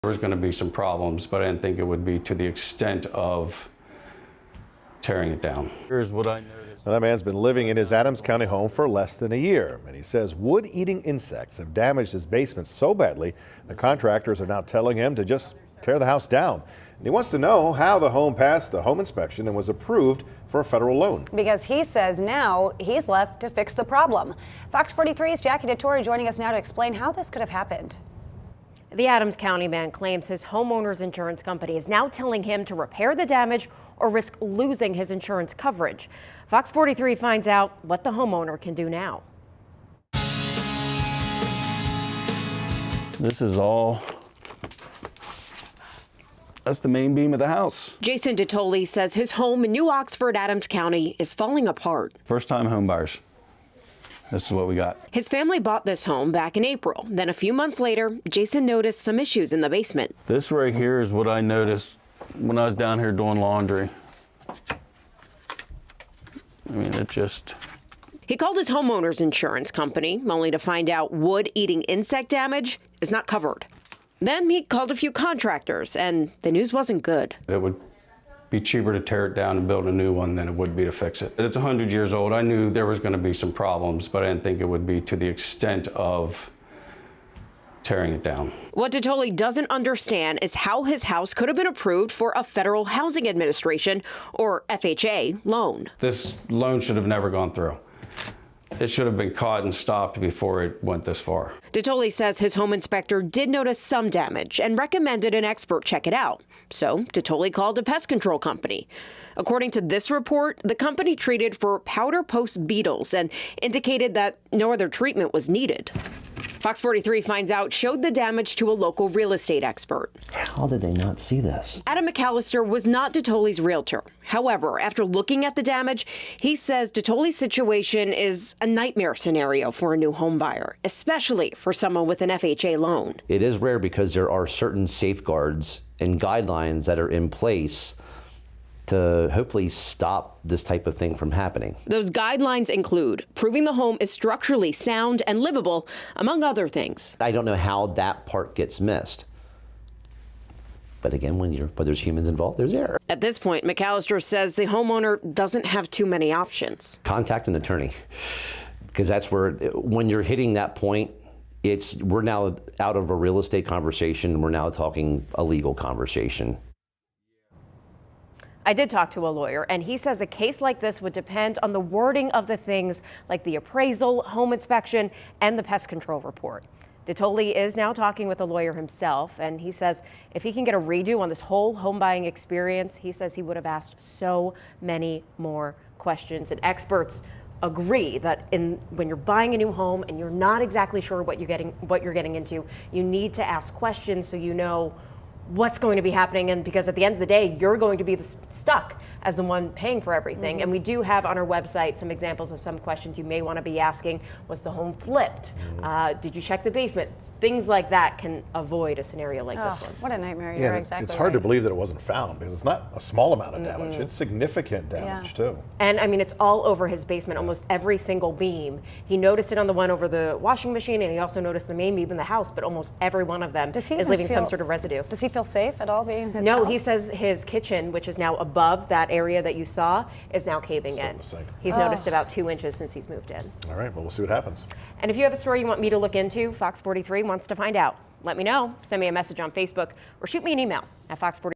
There was going to be some problems, but I didn't think it would be to the extent of tearing it down. Here's what I noticed. Now, that man's been living in his Adams County home for less than a year, and he says wood-eating insects have damaged his basement so badly the contractors are now telling him to just tear the house down. And he wants to know how the home passed a home inspection and was approved for a federal loan. Because he says now he's left to fix the problem. Fox 43's Jackie DeTore joining us now to explain how this could have happened. The Adams County man claims his homeowner's insurance company is now telling him to repair the damage or risk losing his insurance coverage. Fox 43 finds out what the homeowner can do now. This is that's the main beam of the house. Jason DeTole says his home in New Oxford, Adams County is falling apart. First-time home buyers. This is what we got. His family bought this home back in April. Then a few months later, Jason noticed some issues in the basement. This right here is what I noticed when I was down here doing laundry. I mean, it just... He called his homeowner's insurance company, only to find out wood-eating insect damage is not covered. Then he called a few contractors, and the news wasn't good. It would be cheaper to tear it down and build a new one than it would be to fix it. It's 100 years old. I knew there was going to be some problems, but I didn't think it would be to the extent of tearing it down. What DeTole doesn't understand is how his house could have been approved for a Federal Housing Administration, or FHA, loan. This loan should have never gone through. It should have been caught and stopped before it went this far. DeTole says his home inspector did notice some damage and recommended an expert check it out. So DeTole called a pest control company. According to this report, the company treated for powder post beetles and indicated that no other treatment was needed. Fox 43 Finds Out showed the damage to a local real estate expert. How did they not see this? Adam McAllister was not DeTole's realtor. However, after looking at the damage, he says DeTole's situation is a nightmare scenario for a new home buyer, especially for someone with an FHA loan. It is rare because there are certain safeguards and guidelines that are in place to hopefully stop this type of thing from happening. Those guidelines include proving the home is structurally sound and livable, among other things. I don't know how that part gets missed. But again, when there's humans involved, there's error. At this point, McAllister says the homeowner doesn't have too many options. Contact an attorney, because that's where, when you're hitting that point, we're now out of a real estate conversation, we're now talking a legal conversation. I did talk to a lawyer, and he says a case like this would depend on the wording of the things like the appraisal, home inspection, and the pest control report. DeTole is now talking with a lawyer himself, and he says if he can get a redo on this whole home buying experience, he says he would have asked so many more questions. And experts agree that when you're buying a new home and you're not exactly sure what you're getting into, you need to ask questions so you know what's going to be happening, and because at the end of the day, you're going to be stuck as the one paying for everything. Mm-hmm. And we do have on our website some examples of some questions you may want to be asking. Was the home flipped? Mm-hmm. Did you check the basement? Things like that can avoid a scenario like this one. What a nightmare. Yeah, You're exactly it's hard right. to believe that it wasn't found, because it's not a small amount of damage. It's significant damage too. And I mean, it's all over his basement, almost every single beam. He noticed it on the one over the washing machine, and he also noticed the main beam in the house, but almost every one of them is leaving some sort of residue. Does he feel safe at all being in his No, house? he says his kitchen, which is now above that area that you saw, is now caving in. He's noticed about 2 inches since he's moved in. All right, well, we'll see what happens. And if you have a story you want me to look into, Fox 43 wants to find out. Let me know. Send me a message on Facebook or shoot me an email at fox43.